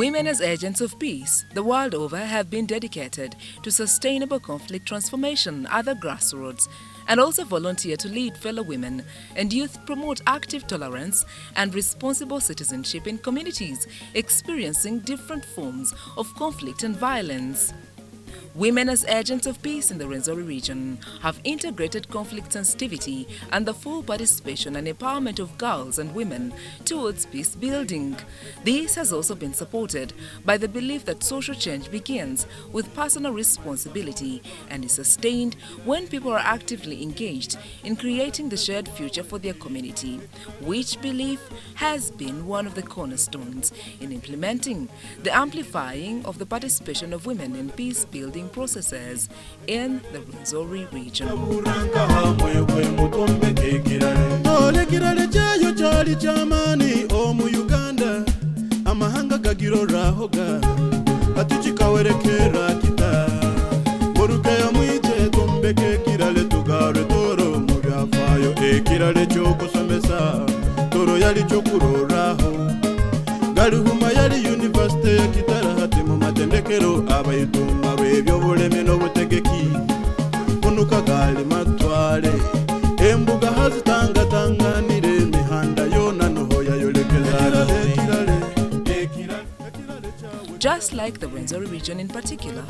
Women as agents of peace the world over have been dedicated to sustainable conflict transformation at the grassroots and also volunteer to lead fellow women and youth promote active tolerance and responsible citizenship in communities experiencing different forms of conflict and violence. Women as agents of peace in the Rwenzori region have integrated conflict sensitivity and the full participation and empowerment of girls and women towards peace building. This has also been supported by the belief that social change begins with personal responsibility and is sustained when people are actively engaged in creating the shared future for their community, which belief has been one of the cornerstones in implementing the amplifying of the participation of women in peace building processes in the Rwenzori region. Garuhuma yali university ya kitara hati mu matendekero abayituma b'ebyobulemi n'obutegeki kunuka gali matwale embuga hazitangatanganire emihanda yona noho yayolekeza. Just like the Rwenzori region in particular,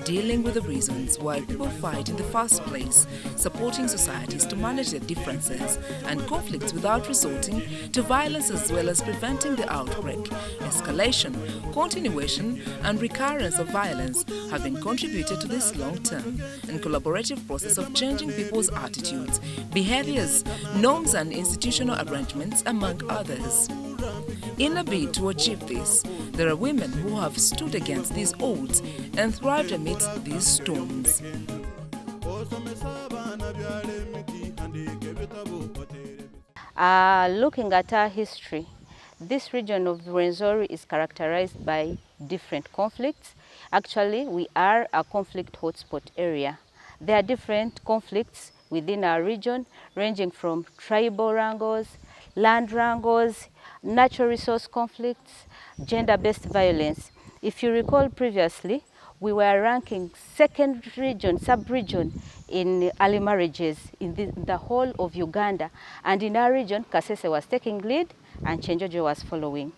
dealing with the reasons why people fight in the first place, supporting societies to manage their differences and conflicts without resorting to violence, as well as preventing the outbreak, escalation, continuation and recurrence of violence have been contributed to this long-term and collaborative process of changing people's attitudes, behaviors, norms and institutional arrangements, among others. In a bid to achieve this, there are women who have stood against these odds and thrived amidst these storms. Looking at our history, this region of Rwenzori is characterized by different conflicts. Actually, we are a conflict hotspot area. There are different conflicts within our region, ranging from tribal wrangles, land wrangles, natural resource conflicts, gender-based violence. If you recall previously, we were ranking second region, sub-region in early marriages in the whole of Uganda. And in our region, Kasese was taking lead and Chenjojo was following.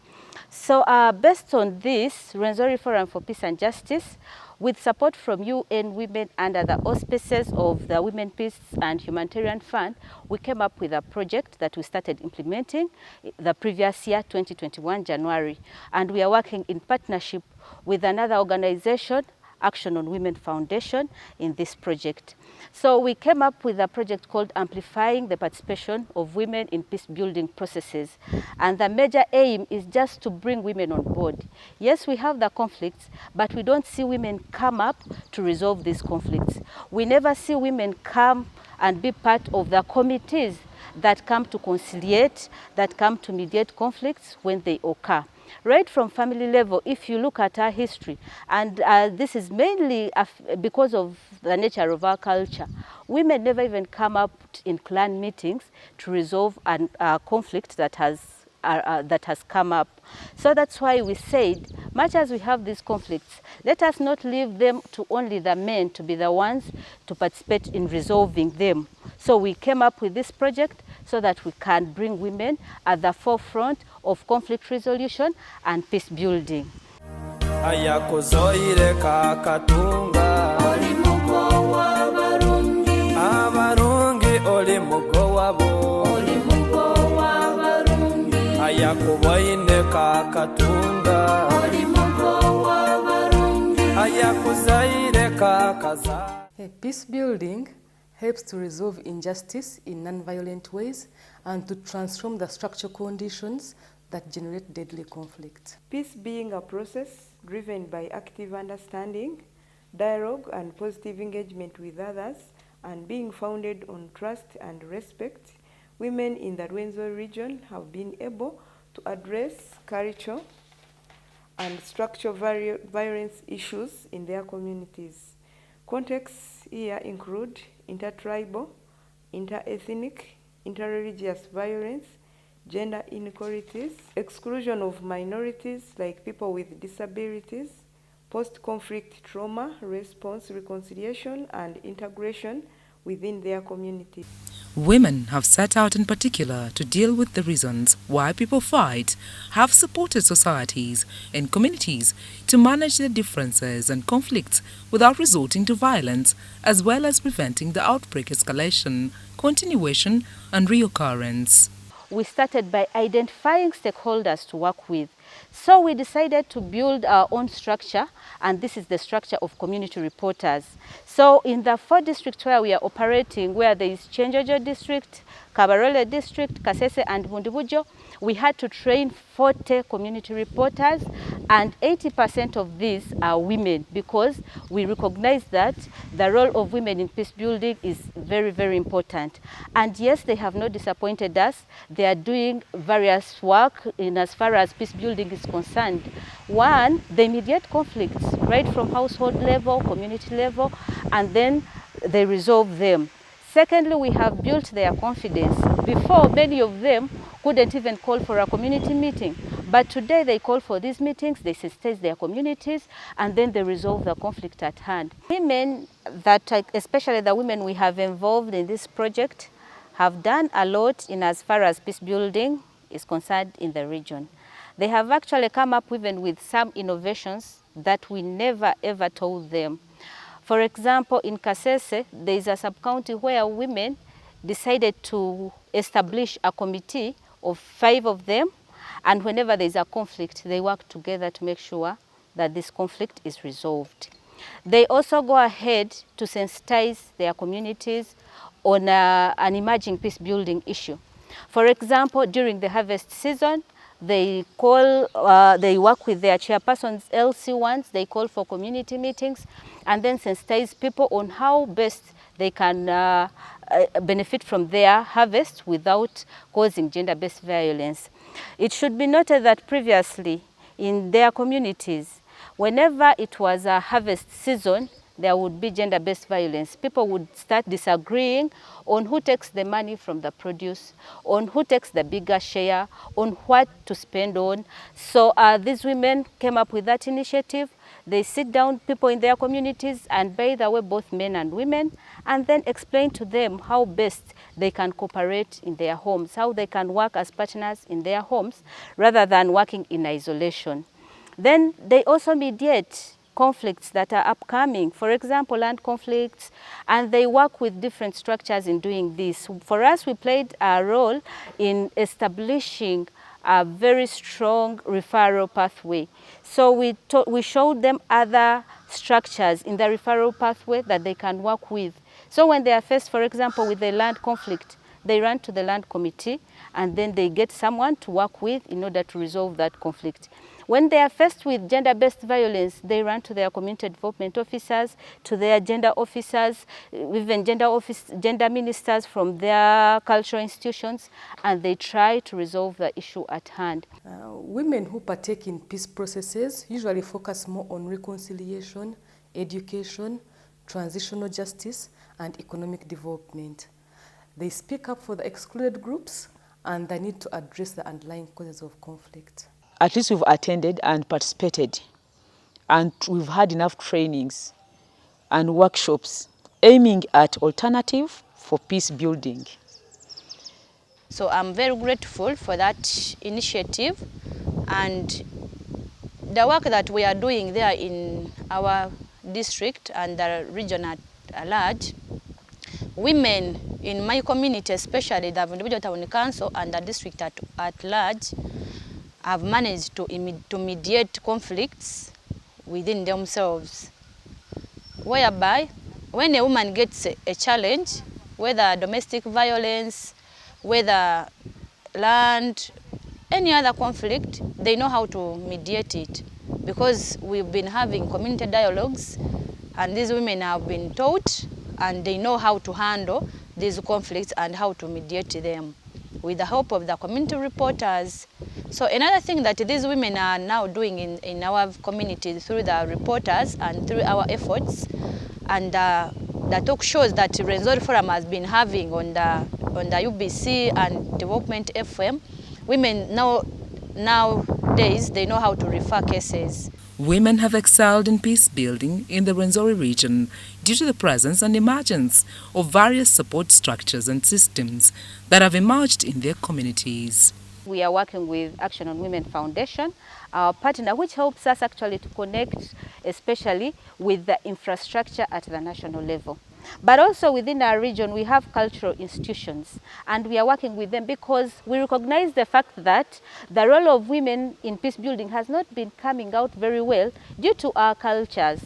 So based on this, Rwenzori Forum for Peace and Justice, with support from UN Women under the auspices of the Women Peace and Humanitarian Fund, we came up with a project that we started implementing the previous year, 2021, January. And we are working in partnership with another organization, Action on Women Foundation, in this project. So we came up with a project called Amplifying the Participation of Women in Peace Building Processes. And the major aim is just to bring women on board. Yes, we have the conflicts, but we don't see women come up to resolve these conflicts. We never see women come and be part of the committees that come to conciliate, that come to mediate conflicts when they occur. Right from family level, if you look at our history, and this is mainly because of the nature of our culture, women never even come up in clan meetings to resolve a conflict that has come up. So that's why we said, much as we have these conflicts, let us not leave them to only the men to be the ones to participate in resolving them. So we came up with this project so that we can bring women at the forefront of conflict resolution and peace building. Peace building helps to resolve injustice in non-violent ways and to transform the structural conditions that generate deadly conflict. Peace being a process driven by active understanding, dialogue and positive engagement with others, and being founded on trust and respect, women in the Rwenzori region have been able to address cultural and structural violence issues in their communities. Contexts here include intertribal, interethnic, interreligious violence, gender inequalities, exclusion of minorities like people with disabilities, post-conflict trauma, response, reconciliation, and integration within their community. Women have set out in particular to deal with the reasons why people fight, have supported societies and communities to manage their differences and conflicts without resorting to violence, as well as preventing the outbreak escalation, continuation and reoccurrence. We started by identifying stakeholders to work with. So we decided to build our own structure, and this is the structure of community reporters. So in the 4 districts where we are operating, where there is Chenjojo district, Kabarole district, Kasese and Bundibujo, we had to train 40 community reporters, and 80% of these are women, because we recognize that the role of women in peace building is very, very important. And yes, they have not disappointed us. They are doing various work in as far as peace building is concerned. One, they mediate conflicts right from household level, community level, and then they resolve them. Secondly, we have built their confidence. Before, many of them couldn't even call for a community meeting. But today they call for these meetings, they sensitize their communities, and then they resolve the conflict at hand. Women, especially the women we have involved in this project, have done a lot in as far as peace building is concerned in the region. They have actually come up even with some innovations that we never ever told them. For example, in Kasese, there is a sub-county where women decided to establish a committee of 5 of them, and whenever there is a conflict, they work together to make sure that this conflict is resolved. They also go ahead to sensitize their communities on an emerging peace building issue. For example, during the harvest season, they work with their chairpersons, LC1s, they call for community meetings, and then sensitize people on how best they can benefit from their harvest without causing gender-based violence. It should be noted that previously in their communities, whenever it was a harvest season, there would be gender-based violence. People would start disagreeing on who takes the money from the produce, on who takes the bigger share, on what to spend on. So these women came up with that initiative. They sit down people in their communities, and by the way, both men and women, and then explain to them how best they can cooperate in their homes, how they can work as partners in their homes rather than working in isolation. Then they also mediate conflicts that are upcoming, for example, land conflicts, and they work with different structures in doing this. For us, we played a role in establishing a very strong referral pathway. So we showed them other structures in the referral pathway that they can work with. So when they are faced, for example, with a land conflict, they run to the land committee, and then they get someone to work with in order to resolve that conflict. When they are faced with gender-based violence, they run to their community development officers, to their gender officers, even gender ministers from their cultural institutions, and they try to resolve the issue at hand. Women who partake in peace processes usually focus more on reconciliation, education, transitional justice, and economic development. They speak up for the excluded groups and the need to address the underlying causes of conflict. At least we've attended and participated, and we've had enough trainings and workshops aiming at alternative for peace building. So I'm very grateful for that initiative, and the work that we are doing there in our district and the region at large. Women in my community, especially the Individual Town Council and the district at large, have managed to mediate conflicts within themselves, whereby when a woman gets a challenge, whether domestic violence, whether land, any other conflict, they know how to mediate it, because we've been having community dialogues, and these women have been taught and they know how to handle these conflicts and how to mediate them with the help of the community reporters. So another thing that these women are now doing in our community through the reporters and through our efforts, and the talk shows that Rwenzori Forum has been having on the UBC and Development FM, Women nowadays, they know how to refer cases. Women have excelled in peace building in the Rwenzori region due to the presence and emergence of various support structures and systems that have emerged in their communities. We are working with Action on Women Foundation, our partner, which helps us actually to connect, especially with the infrastructure at the national level. But also within our region, we have cultural institutions, and we are working with them because we recognize the fact that the role of women in peace building has not been coming out very well due to our cultures.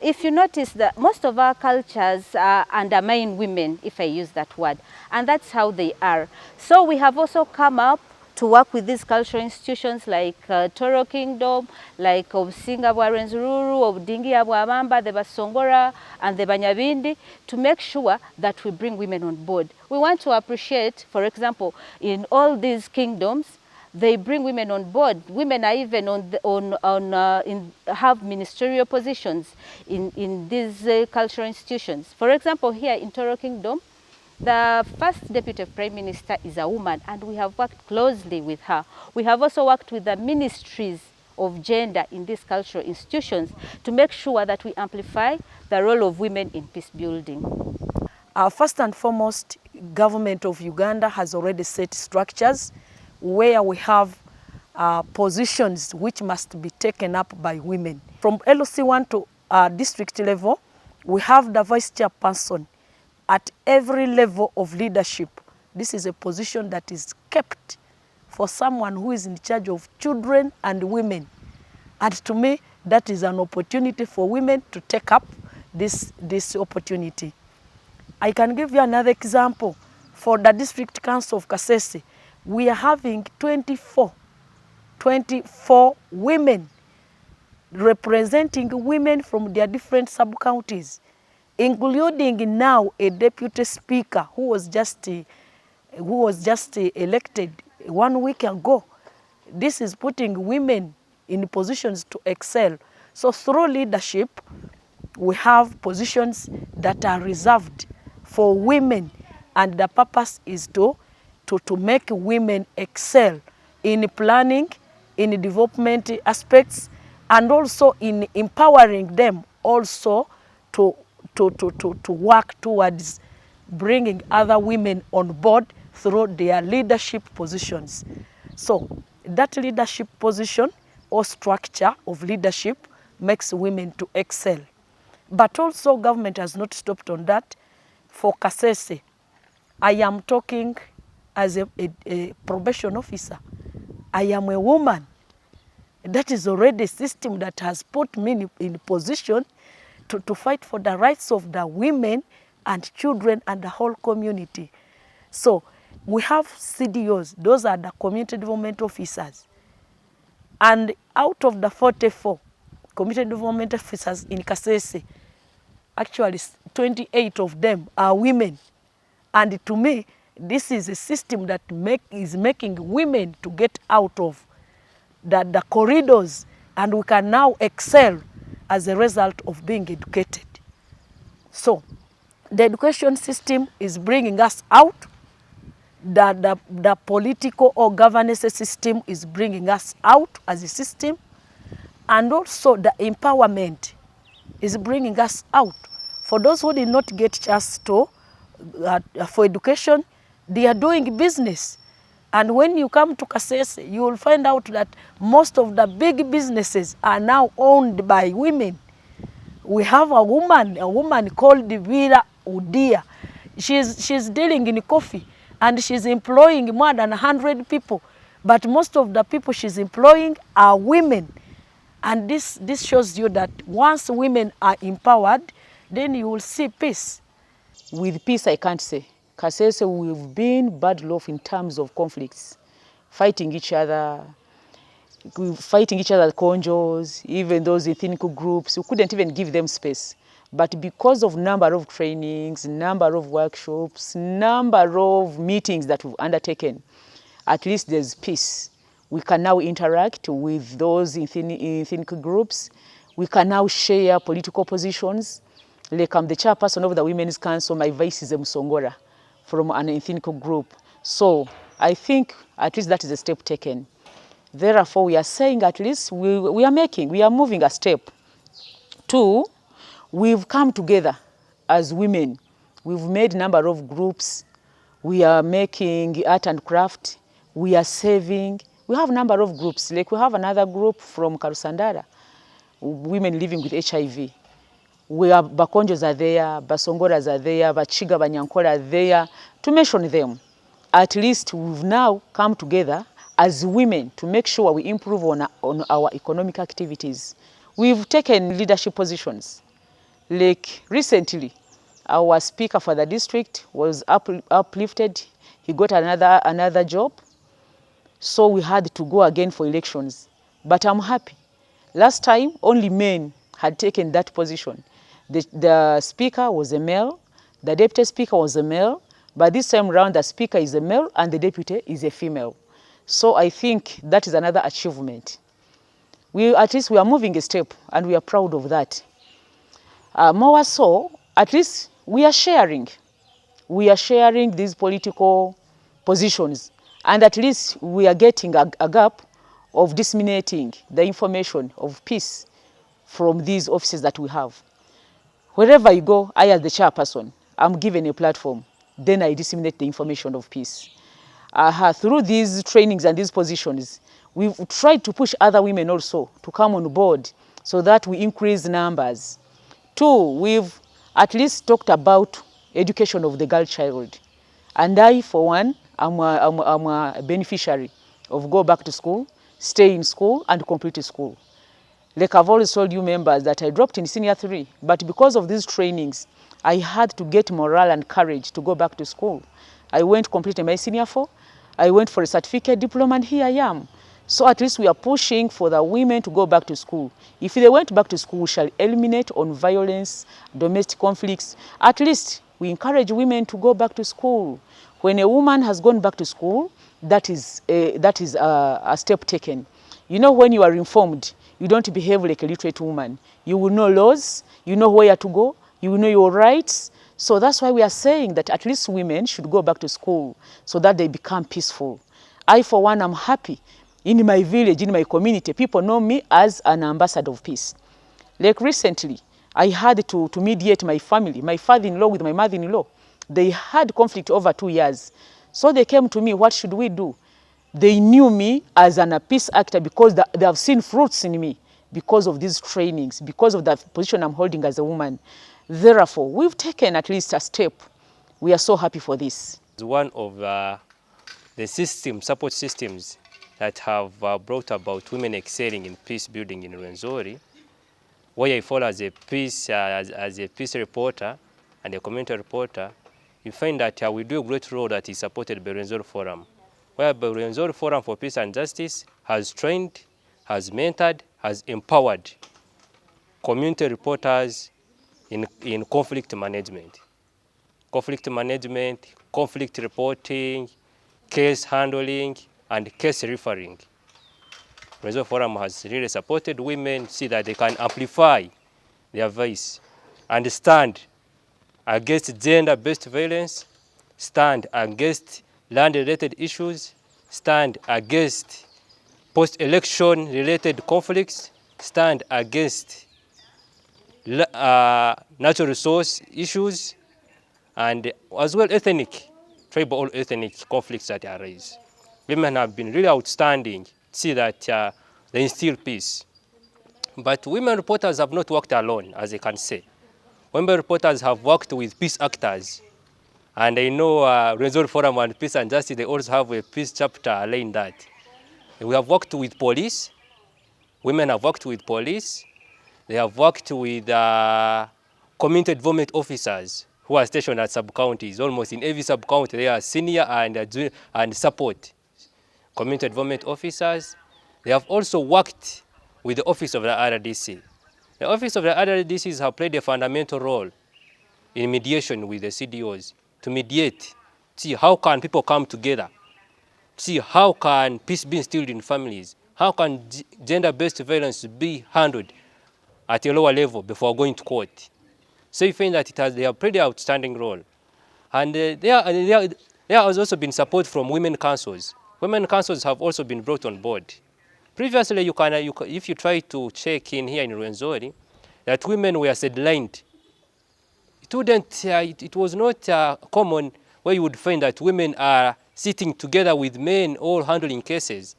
If you notice that most of our cultures undermine women, if I use that word, and that's how they are. So we have also come up to work with these cultural institutions like Toro Kingdom, like Obusinga bwa Rwenzururu, Obudingia bwa Mamba, the Basongora and the Banyabindi, to make sure that we bring women on board. We want to appreciate, for example, in all these kingdoms, they bring women on board. Women are even have ministerial positions in these cultural institutions. For example, here in Toro Kingdom, the first Deputy Prime Minister is a woman, and we have worked closely with her. We have also worked with the ministries of gender in these cultural institutions to make sure that we amplify the role of women in peace building. First and foremost, government of Uganda has already set structures where we have positions which must be taken up by women. From LOC1 to district level, we have the vice chairperson at every level of leadership. This is a position that is kept for someone who is in charge of children and women. And to me, that is an opportunity for women to take up this opportunity. I can give you another example. For the District Council of Kasese, we are having 24 women representing women from their different sub-counties, including now a deputy speaker who was just elected 1 week ago. This is putting women in positions to excel. So through leadership, we have positions that are reserved for women, and the purpose is to make women excel in planning, in development aspects, and also in empowering them also to work towards bringing other women on board through their leadership positions. So that leadership position or structure of leadership makes women to excel. But also government has not stopped on that. For Kasese, I am talking as a probation officer. I am a woman. That is already a system that has put me in position to fight for the rights of the women and children and the whole community. So we have CDOs, those are the community development officers. And out of the 44 community development officers in Kasese, actually 28 of them are women. And to me, this is a system that is making women to get out of the corridors, and we can now excel as a result of being educated. So the education system is bringing us out. The political or governance system is bringing us out as a system. And also the empowerment is bringing us out. For those who did not get chance to, for education, they are doing business. And when you come to Kasese, you will find out that most of the big businesses are now owned by women. We have a woman called Vera Udia. She's dealing in coffee, and she's employing more than 100 people. But most of the people she's employing are women. And this shows you that once women are empowered, then you will see peace. With peace, I can't say. Kasese, we've been bad off in terms of conflicts, fighting each other conjos, even those ethnic groups. We couldn't even give them space. But because of number of trainings, number of workshops, number of meetings that we've undertaken, at least there's peace. We can now interact with those ethnic groups. We can now share political positions. Like I'm the chairperson of the Women's Council, my vice is Musongora from an ethnic group. So I think at least that is a step taken. Therefore, we are saying at least we are moving a step. Two, we've come together as women. We've made a number of groups. We are making art and craft. We are saving. We have a number of groups. Like we have another group from Karusandara, women living with HIV. Where Bakonjos are there, Basongoras are there, Bachiga, Banyankora are there. To mention them, at least we've now come together as women to make sure we improve on our economic activities. We've taken leadership positions. Like recently, our speaker for the district was uplifted. He got another job. So we had to go again for elections. But I'm happy. Last time, only men had taken that position. The speaker was a male, the deputy speaker was a male, but this time around the speaker is a male and the deputy is a female. So I think that is another achievement. At least we are moving a step and we are proud of that. More so, at least we are sharing. We are sharing these political positions, and at least we are getting a gap of disseminating the information of peace from these offices that we have. Wherever you go, I as the chairperson, I'm given a platform. Then I disseminate the information of peace. Through these trainings and these positions, we've tried to push other women also to come on board so that we increase numbers. Two, we've at least talked about education of the girl child. And I, for one, I'm a beneficiary of go back to school, stay in school, and complete school. Like I've always told you members that I dropped in senior 3, but because of these trainings, I had to get morale and courage to go back to school. I went completing my senior 4, I went for a certificate diploma, and here I am. So at least we are pushing for the women to go back to school. If they went back to school, we shall eliminate on violence, domestic conflicts. At least we encourage women to go back to school. When a woman has gone back to school, that is a step taken. You know, when you are informed, you don't behave like a literate woman. You will know laws, you know where to go, you will know your rights. So that's why we are saying that at least women should go back to school so that they become peaceful. I, for one, am happy. In my village, in my community, people know me as an ambassador of peace. Like recently, I had to mediate my family, my father-in-law with my mother-in-law. They had conflict over 2 years. So they came to me, what should we do? They knew me as a peace actor because they have seen fruits in me because of these trainings, because of the position I'm holding as a woman. Therefore, we've taken at least a step. We are so happy for this. It's one of the support systems that have brought about women excelling in peace building in Rwenzori, where I follow as a peace reporter and a community reporter. You find that we do a great role that is supported by Rwenzori Forum, whereby Rwenzori Forum for Peace and Justice has trained, has mentored, has empowered community reporters in conflict management, conflict reporting, case handling, and case referring. Rwenzori Forum has really supported women so that they can amplify their voice and stand against gender-based violence, stand against land-related issues, stand against post-election related conflicts, stand against natural resource issues, and as well tribal or ethnic conflicts that arise. Women have been really outstanding to see that they instill peace. But women reporters have not worked alone, as I can say. Women reporters have worked with peace actors. And I know Rwenzori Forum and Peace and Justice, they also have a peace chapter aligned that. We have worked with police. Women have worked with police. They have worked with community development officers who are stationed at sub-counties. Almost in every sub-county, they are senior and support community development officers. They have also worked with the Office of the RDC. The Office of the RDCs have played a fundamental role in mediation with the CDOs to mediate, see how can people come together, see how can peace be instilled in families, how can gender-based violence be handled at a lower level before going to court. So you find that they have played an outstanding role. And There has also been support from women councils. Women councils have also been brought on board. Previously, if you try to check in here in Rwenzori, that women were sidelined. It was not common where you would find that women are sitting together with men all handling cases.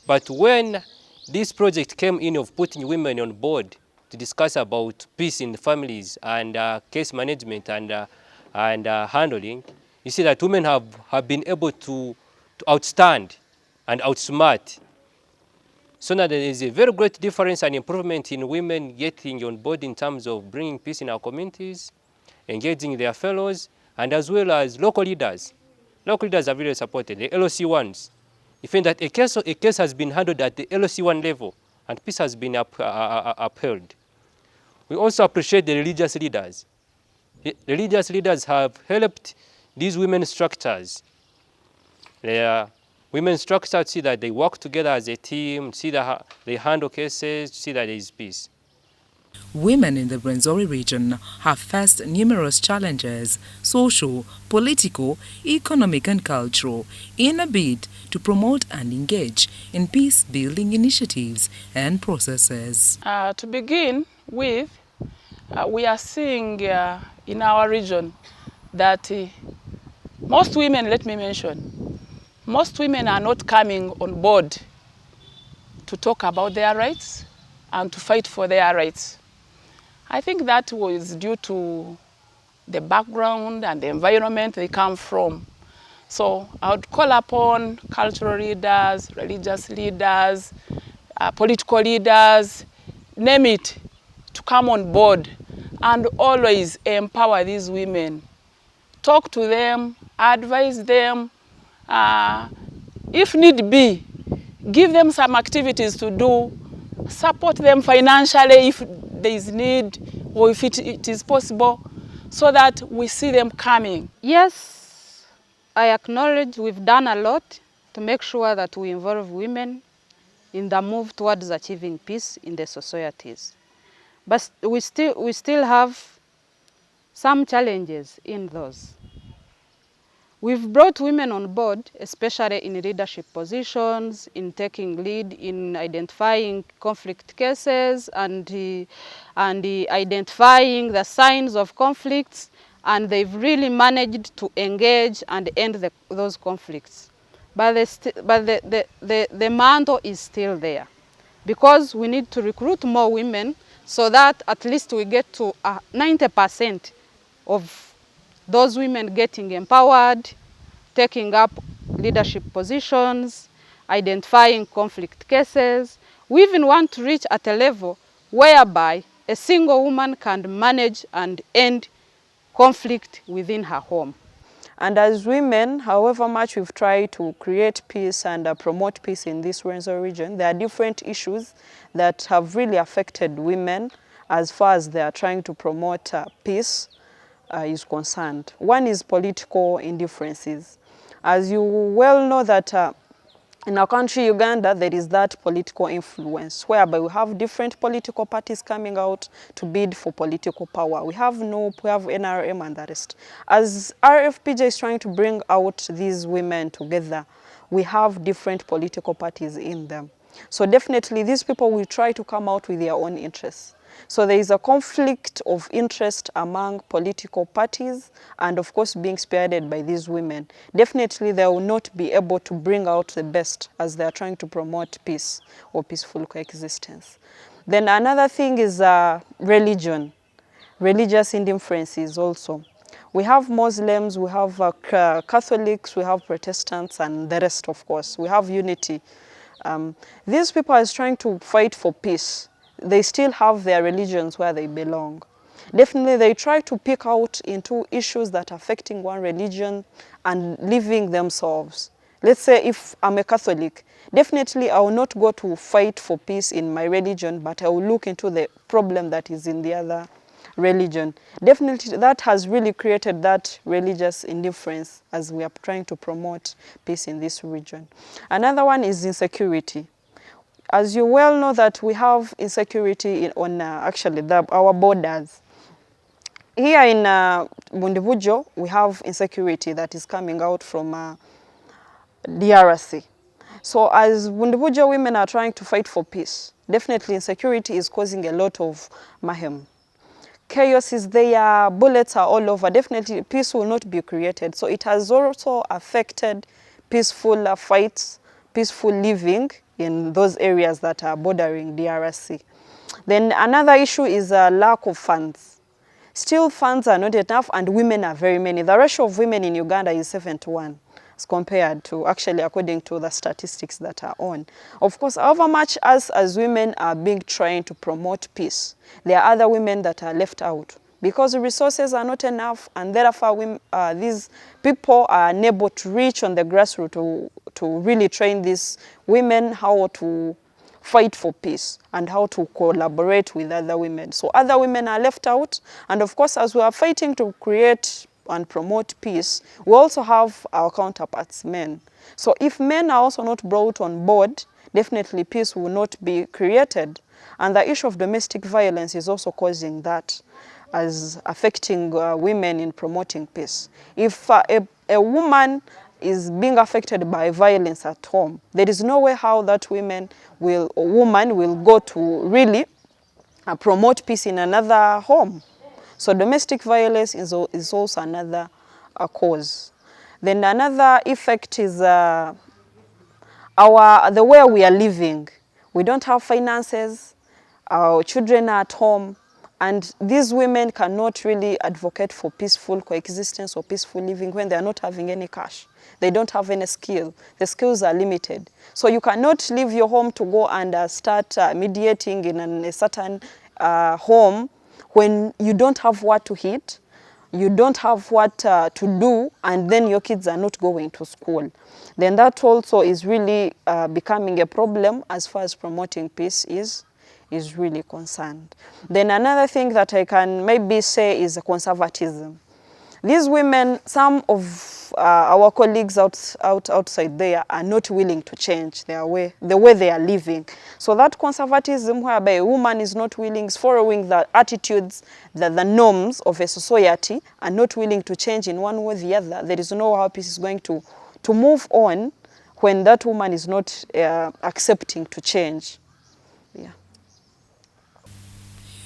But when this project came in of putting women on board to discuss about peace in the families and case management and handling, you see that women have been able to outstand and outsmart. So now there is a very great difference and improvement in women getting on board in terms of bringing peace in our communities, engaging their fellows, and as well as local leaders. Local leaders have really supported the LOC1s. You find that a case has been handled at the LOC1 level, and peace has been upheld. We also appreciate the religious leaders. The religious leaders have helped these women structures. Women structures see that they work together as a team, see that they handle cases, see that there is peace. Women in the Rwenzori region have faced numerous challenges, social, political, economic and cultural, in a bid to promote and engage in peace-building initiatives and processes. To begin with, we are seeing in our region that most women, let me mention, most women are not coming on board to talk about their rights and to fight for their rights. I think that was due to the background and the environment they come from. So I would call upon cultural leaders, religious leaders, political leaders, name it, to come on board and always empower these women. Talk to them, advise them, if need be, give them some activities to do, support them financially if there is need or if it is possible, so that we see them coming. Yes, I acknowledge we've done a lot to make sure that we involve women in the move towards achieving peace in the societies. But we still have some challenges in those. We've brought women on board, especially in leadership positions, in taking lead in identifying conflict cases and identifying the signs of conflicts, and they've really managed to engage and end those conflicts. But the mantle is still there, because we need to recruit more women so that at least we get to 90% of those women getting empowered, taking up leadership positions, identifying conflict cases. We even want to reach at a level whereby a single woman can manage and end conflict within her home. And as women, however much we've tried to create peace and promote peace in this Rwenzori region, there are different issues that have really affected women as far as they are trying to promote peace is concerned. One is political indifferences. As you well know that in our country, Uganda, there is that political influence whereby we have different political parties coming out to bid for political power. We have NOP, we have NRM and the rest. As RFPJ is trying to bring out these women together, we have different political parties in them. So definitely these people will try to come out with their own interests. So there is a conflict of interest among political parties and of course being spearheaded by these women. Definitely they will not be able to bring out the best as they are trying to promote peace or peaceful coexistence. Then another thing is religion, religious indifferences also. We have Muslims, we have Catholics, we have Protestants and the rest of course. We have unity. These people are trying to fight for peace. They still have their religions where they belong. Definitely they try to pick out into issues that are affecting one religion and leaving themselves. Let's say if I'm a Catholic, definitely I will not go to fight for peace in my religion, but I will look into the problem that is in the other religion. Definitely that has really created that religious indifference as we are trying to promote peace in this region. Another one is insecurity. As you well know that we have insecurity on actually our borders. here in Bundibujo, we have insecurity that is coming out from DRC. So as Bundibujo women are trying to fight for peace, definitely insecurity is causing a lot of mayhem. Chaos is there, bullets are all over, definitely peace will not be created. So it has also affected peaceful fights, peaceful living in those areas that are bordering DRC. Then another issue is a lack of funds. Still funds are not enough and women are very many. The ratio of women in Uganda is 7-1 as compared to, actually according to the statistics that are on. Of course, however much as women are being trained to promote peace, there are other women that are left out because the resources are not enough, and therefore women, these people are unable to reach on the grassroots to really train these women how to fight for peace and how to collaborate with other women. So other women are left out, and of course as we are fighting to create and promote peace, we also have our counterparts, men. So if men are also not brought on board, definitely peace will not be created. And the issue of domestic violence is also causing that, as affecting women in promoting peace. If a woman is being affected by violence at home, there is no way how that woman will go to really promote peace in another home. So domestic violence is also another cause. Then another effect is the way we are living. We don't have finances, our children are at home, and these women cannot really advocate for peaceful coexistence or peaceful living when they are not having any cash. They don't have any skill. The skills are limited. So you cannot leave your home to go and start mediating in a certain home when you don't have what to eat, you don't have what to do, and then your kids are not going to school. Then that also is really becoming a problem as far as promoting peace is really concerned. Then another thing that I can maybe say is conservatism. These women, some of our colleagues outside there are not willing to change the way they are living. So that conservatism whereby a woman is not willing, is following the attitudes, the norms of a society, and not willing to change in one way or the other, there is no how peace is going to move on when that woman is not accepting to change. Yeah.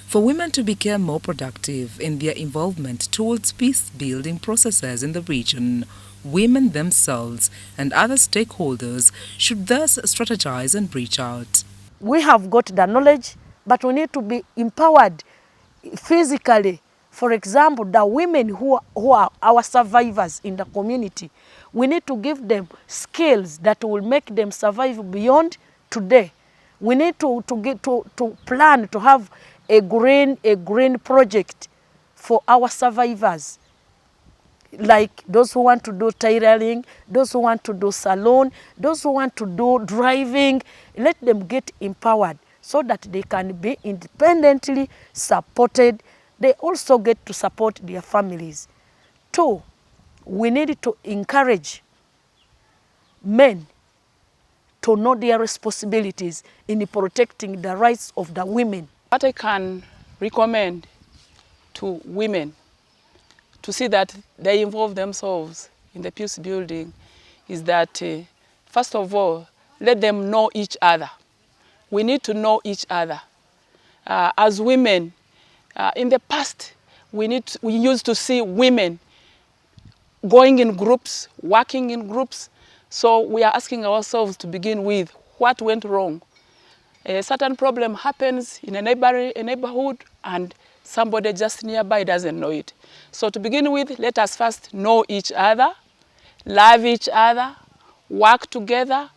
For women to become more productive in their involvement towards peace-building processes in the region, women themselves and other stakeholders should thus strategize and reach out. We have got the knowledge, but we need to be empowered physically. For example, the women who are our survivors in the community, we need to give them skills that will make them survive beyond today. We need to plan to have a green project for our survivors, like those who want to do tailoring, those who want to do salon, those who want to do driving. Let them get empowered so that they can be independently supported. They also get to support their families. 2, we need to encourage men to know their responsibilities in protecting the rights of the women. What I can recommend to women to see that they involve themselves in the peace building is that, first of all, let them know each other. We need to know each other. As women, in the past, we used to see women going in groups, working in groups. So we are asking ourselves to begin with, what went wrong? A certain problem happens in a neighborhood and somebody just nearby doesn't know it. So to begin with, let us first know each other, love each other, work together,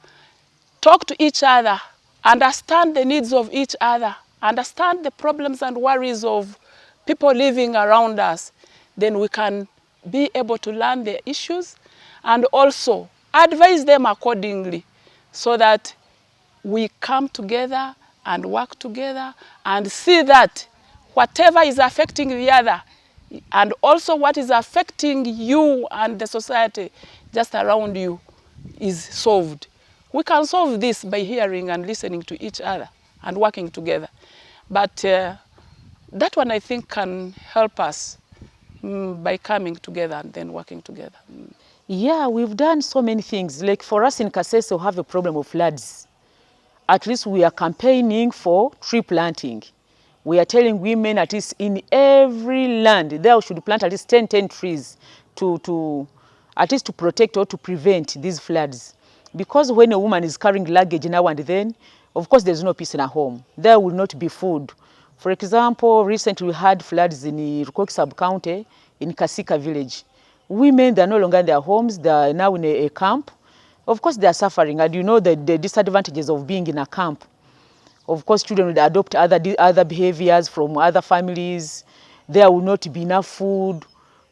talk to each other, understand the needs of each other, understand the problems and worries of people living around us. Then we can be able to learn their issues and also advise them accordingly so that we come together and work together and see that whatever is affecting the other and also what is affecting you and the society just around you is solved. We can solve this by hearing and listening to each other and working together. But that one I think can help us by coming together and then working together. Yeah, we've done so many things. Like for us in Kasese, we have a problem of floods. At least we are campaigning for tree planting. We are telling women at least in every land, they should plant at least 10 trees to at least to protect or to prevent these floods. Because when a woman is carrying luggage now and then, of course there's no peace in her home. There will not be food. For example, recently we had floods in Rukoki sub-county in Kasika village. Women, they're no longer in their homes, they're now in a camp. Of course, they are suffering, and you know the disadvantages of being in a camp. Of course, children will adopt other behaviors from other families. There will not be enough food.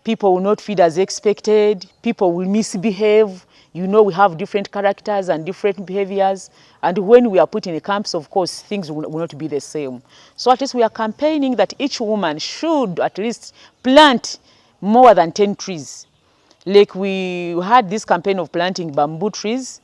People will not feed as expected. People will misbehave. You know, we have different characters and different behaviors. And when we are put in the camps, of course, things will not be the same. So at least we are campaigning that each woman should at least plant more than 10 trees. Like we had this campaign of planting bamboo trees.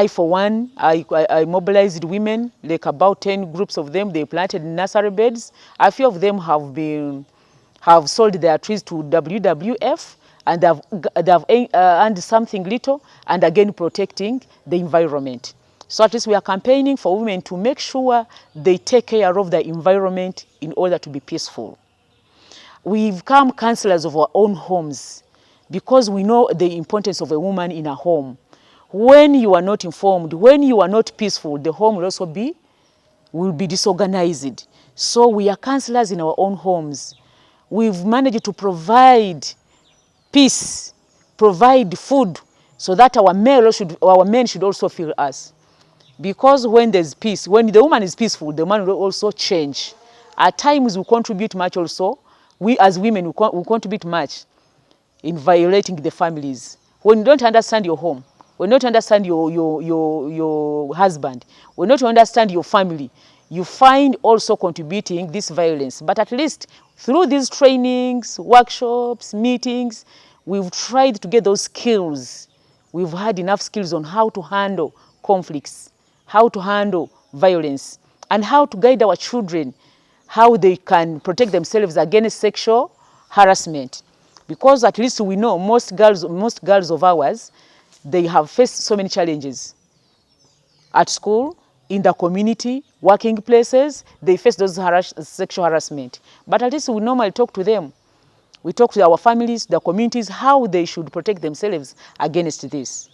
For one, I mobilized women, like about 10 groups of them. They planted nursery beds. A few of them have sold their trees to WWF, and they have earned something little, and again protecting the environment. So at least we are campaigning for women to make sure they take care of the environment in order to be peaceful. We've become counselors of our own homes because we know the importance of a woman in a home. When you are not informed, when you are not peaceful, the home will be disorganized. So we are counselors in our own homes. We've managed to provide peace, provide food, so that our men should also feel us. Because when there's peace, when the woman is peaceful, the man will also change. At times we contribute much also. We as women, we contribute much in violating the families. When you don't understand your home, when you don't understand your husband, when you don't understand your family, you find also contributing this violence. But at least through these trainings, workshops, meetings, we've tried to get those skills. We've had enough skills on how to handle conflicts, how to handle violence, and how to guide our children, how they can protect themselves against sexual harassment. Because at least we know most girls of ours, they have faced so many challenges. At school, in the community, working places, they face those sexual harassment. But at least we normally talk to them. We talk to our families, the communities, how they should protect themselves against this.